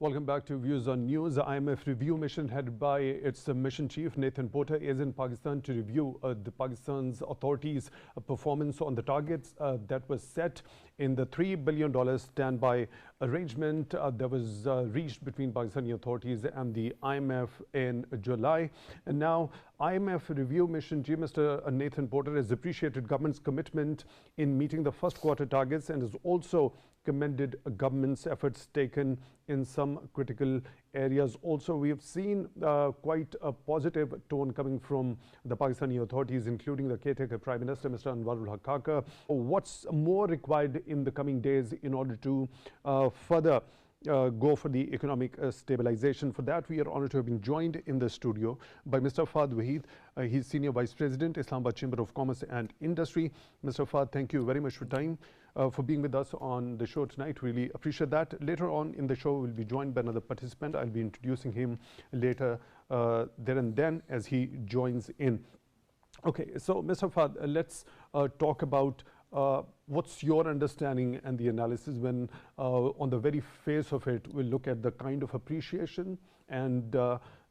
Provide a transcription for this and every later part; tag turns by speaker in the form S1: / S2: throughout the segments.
S1: Welcome back to Views on News. The IMF review mission headed by its mission chief Nathan Porter is in Pakistan to review the Pakistan's authorities' performance on the targets that was set in the $3 billion standby arrangement that was reached between Pakistani authorities and the IMF in July. And now IMF review mission chief Mr. Nathan Porter has appreciated government's commitment in meeting the first quarter targets and has also commended government's efforts taken in some critical areas. Also, we have seen quite a positive tone coming from the Pakistani authorities, including the caretaker Prime Minister, Mr. Anwarul Haqqaq. What's more required in the coming days in order to further go for the economic stabilization? For that, we are honored to have been joined in the studio by Mr. Faad Waheed. He's Senior Vice President, Islamabad Chamber of Commerce and Industry. Mr. Faad, thank you very much for time. For being with us on the show tonight. Really appreciate that. Later on in the show, we'll be joined by another participant. I'll be introducing him later there and then as he joins in. Okay, so Mr. Faad, let's talk about what's your understanding and the analysis when on the very face of it, we'll look at the kind of appreciation and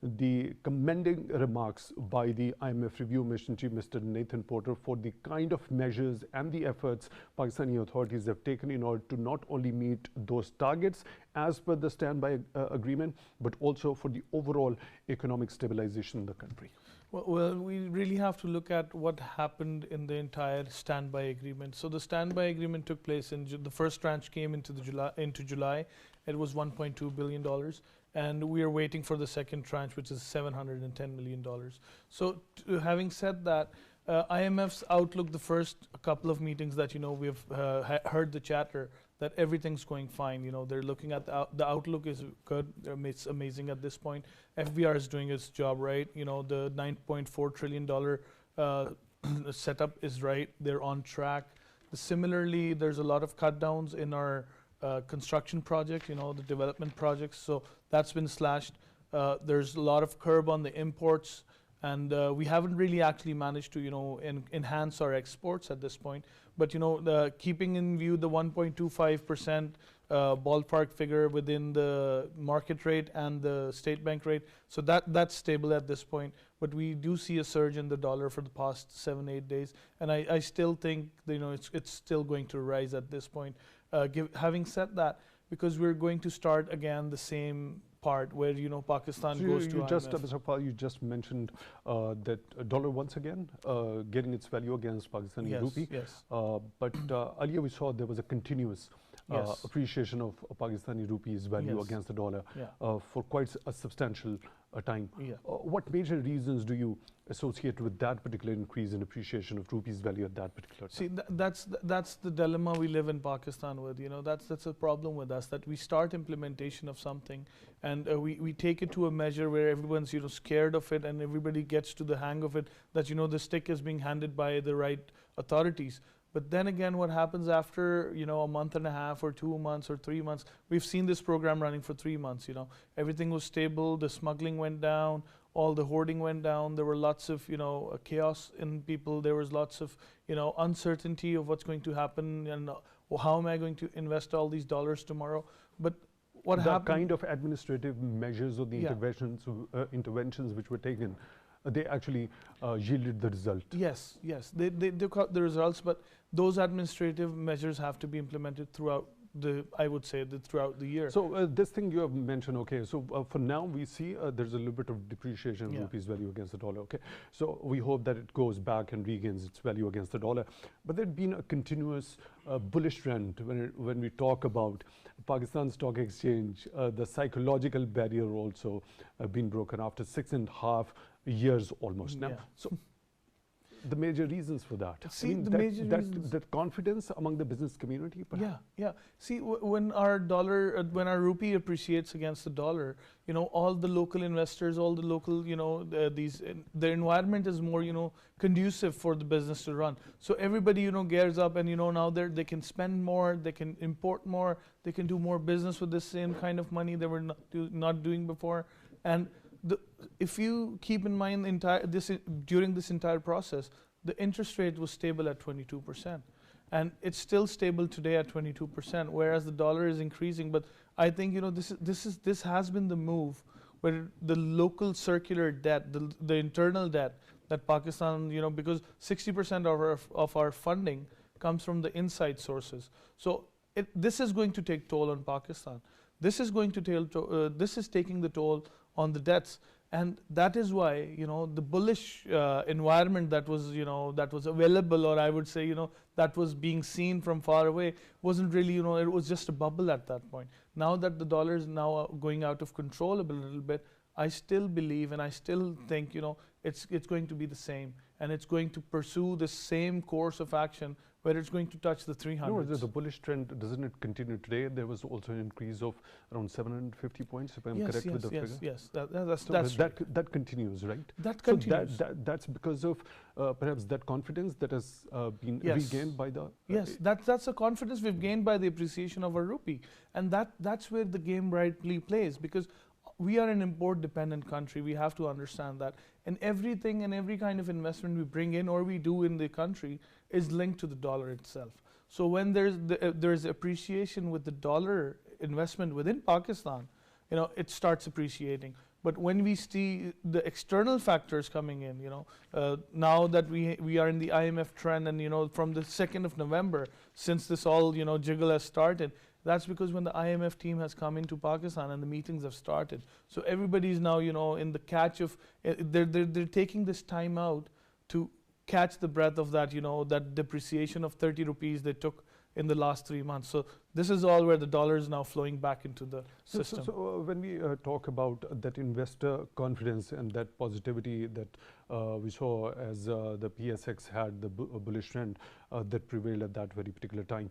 S1: the commending remarks by the IMF review mission chief Mr. Nathan Porter for the kind of measures and the efforts Pakistani authorities have taken in order to not only meet those targets as per the standby agreement, but also for the overall economic stabilization in the country.
S2: Well, we really have to look at what happened in the entire standby agreement. So the standby agreement took place in the first tranche came into July. It was $1.2 billion. And we are waiting for the second tranche, which is $710 million. So having said that, IMF's outlook, the first couple of meetings that, we've heard the chatter that everything's going fine. They're looking at the outlook is good. It's amazing at this point. FBR is doing its job right. The $9.4 trillion setup is right. They're on track. Similarly, there's a lot of cut downs in our construction project, the development projects. So that's been slashed. There's a lot of curb on the imports. And we haven't really actually managed to, enhance our exports at this point. But, keeping in view the 1.25% ballpark figure within the market rate and the state bank rate, so that's stable at this point. But we do see a surge in the dollar for the past 7-8 days, and I still think it's still going to rise at this point. Having said that, because we're going to start again the same part where Pakistan goes to IMF.
S1: Mr. Faad, you just mentioned that dollar once again getting its value against Pakistani rupee.
S2: Yes.
S1: But earlier we saw there was a continuous appreciation of Pakistani rupee's value against the dollar for quite a substantial time. What major reasons do you associate with that particular increase in appreciation of rupee's value at that particular time?
S2: See, that's the dilemma we live in Pakistan with. That's a problem with us, that we start implementation of something and we take it to a measure where everyone's scared of it and everybody gets to the hang of it, that the stick is being handed by the right authorities. But then again, what happens after a month and a half or 2 months or 3 months? We've seen this program running for 3 months. Everything was stable. The smuggling went down. All the hoarding went down. There were lots of chaos in people. There was lots of uncertainty of what's going to happen and how am I going to invest all these dollars tomorrow? But what happened?
S1: The kind of administrative measures or the interventions which were taken, they actually yielded the result.
S2: Yes, they got the results, but those administrative measures have to be implemented throughout throughout the year.
S1: So this thing you have mentioned, okay, so for now we see there's a little bit of depreciation in rupee's value against the dollar, okay. So we hope that it goes back and regains its value against the dollar. But there's been a continuous bullish trend when we talk about Pakistan Stock Exchange, the psychological barrier also been broken after 6.5 years almost now. So the major reasons for that.
S2: See,
S1: that confidence among the business community, perhaps?
S2: Yeah. See, when our rupee appreciates against the dollar, all the local investors, all the local, the environment is more, conducive for the business to run. So everybody, gears up and, now they can spend more, they can import more, they can do more business with the same kind of money they were not doing before. And if you keep in mind during this entire process, the interest rate was stable at 22%. And it's still stable today at 22%, whereas the dollar is increasing. But I think this has been the move where the local circular debt, the internal debt that Pakistan, because 60% of our funding comes from the inside sources. So this is going to take toll on Pakistan. This is going to this is taking the toll on the debts, and that is why the bullish environment that was available, or I would say that was being seen from far away, wasn't really it was just a bubble at that point. Now that the dollar is now going out of control a little bit, I still believe and I still think it's going to be the same, and it's going to pursue the same course of action where it's going to touch the 300s.
S1: No, the bullish trend, doesn't it continue today? There was also an increase of around 750 points, if I'm correct with the figure.
S2: Yes,
S1: that continues, right?
S2: That continues.
S1: So that's because of perhaps that confidence that has been regained by the...
S2: Yes, that's a confidence we've gained by the appreciation of our rupee. And that's where the game rightly plays, because we are an import-dependent country. We have to understand that. And everything and every kind of investment we bring in or we do in the country is linked to the dollar itself. So when there's appreciation with the dollar investment within Pakistan, it starts appreciating. But when we see the external factors coming in, now that we are in the IMF trend, and from the 2nd of November, since this all jiggle has started, that's because when the IMF team has come into Pakistan and the meetings have started. So everybody's now, in the catch of, they're taking this time out to catch the breath of that, that depreciation of 30 rupees they took in the last 3 months. So this is all where the dollar is now flowing back into the system.
S1: So when we talk about that investor confidence and that positivity that we saw as the PSX had the bullish trend that prevailed at that very particular time.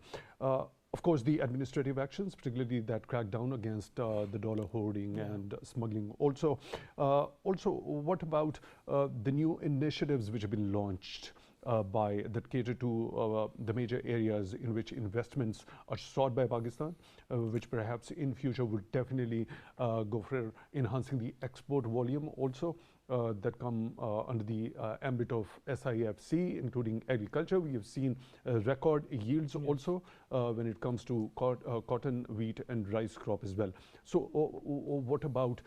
S1: Of course, the administrative actions, particularly that crackdown against the dollar hoarding and smuggling. Also, what about the new initiatives which have been launched that cater to the major areas in which investments are sought by Pakistan, which perhaps in future would definitely go for enhancing the export volume also? That come under the ambit of SIFC, including agriculture. We have seen record yields also when it comes to cotton, wheat, and rice crop as well. So what about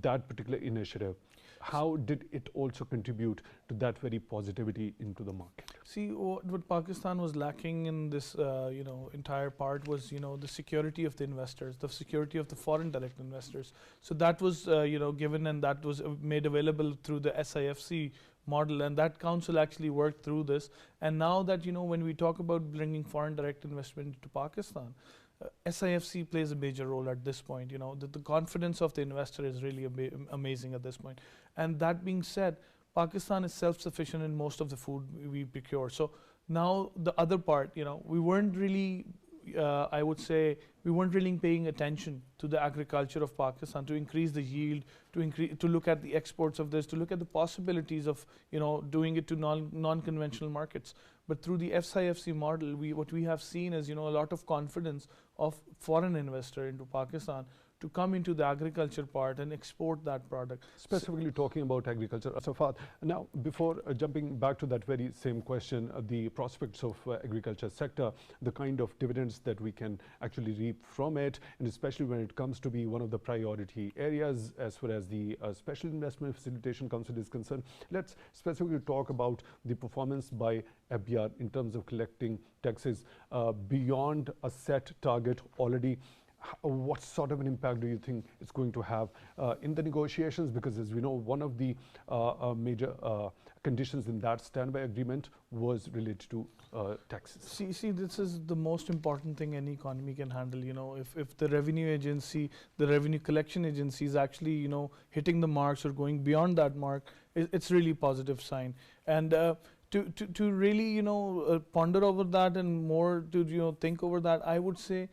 S1: that particular initiative? How did it also contribute to that very positivity into the market?
S2: See, what Pakistan was lacking in this, entire part was, the security of the investors, the security of the foreign direct investors. So that was, given, and that was made available through the SIFC model, and that council actually worked through this. And now that, when we talk about bringing foreign direct investment to Pakistan, SIFC plays a major role at this point. The confidence of the investor is really amazing at this point. And that being said, Pakistan is self-sufficient in most of the food we procure. So now the other part, we weren't really, I would say, we weren't really paying attention to the agriculture of Pakistan to increase the yield, to look at the exports of this, to look at the possibilities of, doing it to non-conventional markets. But through the SIFC model, what we have seen is, a lot of confidence of foreign investor into Pakistan to come into the agriculture part and export that product.
S1: Specifically talking about agriculture. So Faad, now before jumping back to that very same question, the prospects of agriculture sector, the kind of dividends that we can actually reap from it, and especially when it comes to be one of the priority areas as far as the Special Investment Facilitation Council is concerned. Let's specifically talk about the performance by FBR in terms of collecting taxes beyond a set target already. What sort of an impact do you think it's going to have in the negotiations? Because as we know, one of the major conditions in that standby agreement was related to taxes.
S2: See, this is the most important thing any economy can handle. If the revenue agency, the revenue collection agency is actually, hitting the marks or going beyond that mark, it's really a positive sign. And to really, ponder over that and more to, think over that, I would say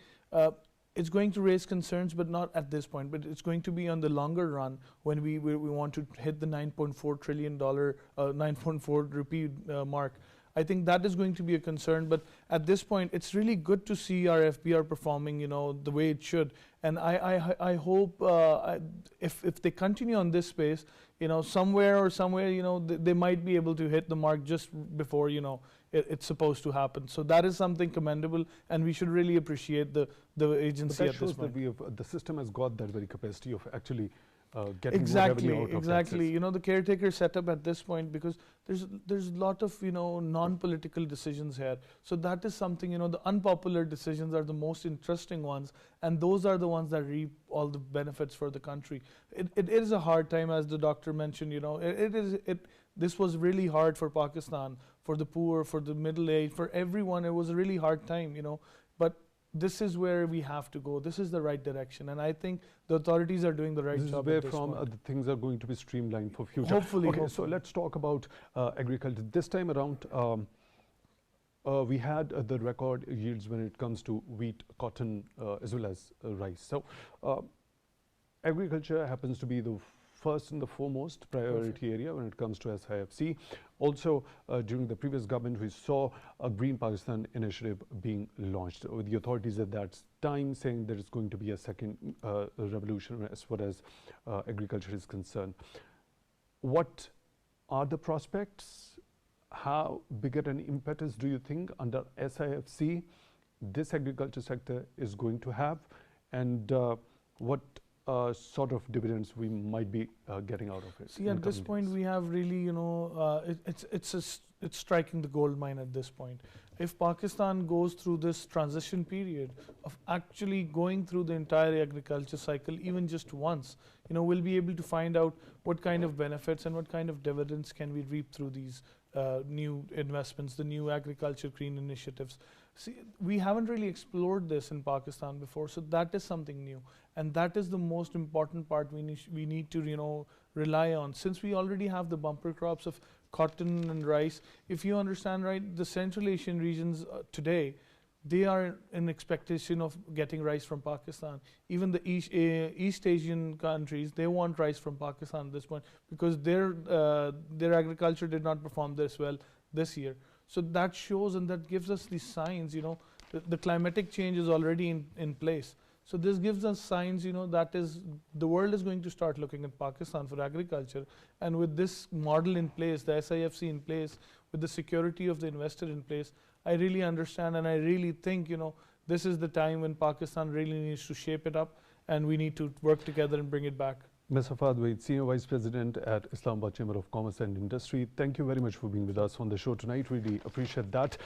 S2: it's going to raise concerns, but not at this point. But it's going to be on the longer run when we want to hit the $9.4 trillion, 9.4 rupee mark. I think that is going to be a concern. But at this point, it's really good to see our FBR performing, the way it should. And I hope if they continue on this space, somewhere, they might be able to hit the mark just before, it's supposed to happen. So that is something commendable, and we should really appreciate the agency
S1: But that
S2: at this
S1: shows
S2: point.
S1: that the system has got that very capacity of actually getting
S2: Exactly,
S1: more revenue out of
S2: exactly.
S1: taxes.
S2: You know, the caretaker setup at this point, because there's a lot of, you know, non-political decisions here. So that is something, you know, the unpopular decisions are the most interesting ones, and those are the ones that reap all the benefits for the country. It is a hard time, as the doctor mentioned. You know, this was really hard for Pakistan, for the poor, for the middle-aged, for everyone. It was a really hard time, you know. But this is where we have to go. This is the right direction, and I think the authorities are doing the right
S1: This is
S2: job
S1: where
S2: at this
S1: from
S2: point.
S1: the things are going to be streamlined for future.
S2: Hopefully,
S1: Okay, so
S2: hopefully.
S1: let's talk about agriculture. This time around, we had the record yields when it comes to wheat, cotton, as well as rice. So agriculture happens to be the first and the foremost priority area when it comes to SIFC. Also, during the previous government, we saw a Green Pakistan initiative being launched with the authorities at that time saying there is going to be a second revolution as far as agriculture is concerned. What are the prospects? How big an impetus do you think under SIFC this agriculture sector is going to have, and what sort of dividends we might be getting out of it?
S2: See, at this point, we have really, you know, it's striking the gold mine at this point. If Pakistan goes through this transition period of actually going through the entire agriculture cycle, even just once, you know, we'll be able to find out what kind of benefits and what kind of dividends can we reap through these new investments, the new agriculture green initiatives. See, we haven't really explored this in Pakistan before, so that is something new, and that is the most important part we need to, you know, rely on. Since we already have the bumper crops of cotton and rice, if you understand right, the Central Asian regions today, they are in expectation of getting rice from Pakistan. Even the East Asian countries, they want rice from Pakistan at this point, because their agriculture did not perform this well this year. So that shows, and that gives us these signs, you know, the climatic change is already in place. So this gives us signs, you know, that is, the world is going to start looking at Pakistan for agriculture. And with this model in place, the SIFC in place, with the security of the investor in place, I really understand, and I really think, you know, this is the time when Pakistan really needs to shape it up, and we need to work together and bring it back.
S1: Mr. Faad, Senior Vice President at Islamabad Chamber of Commerce and Industry, thank you very much for being with us on the show tonight. Really appreciate that.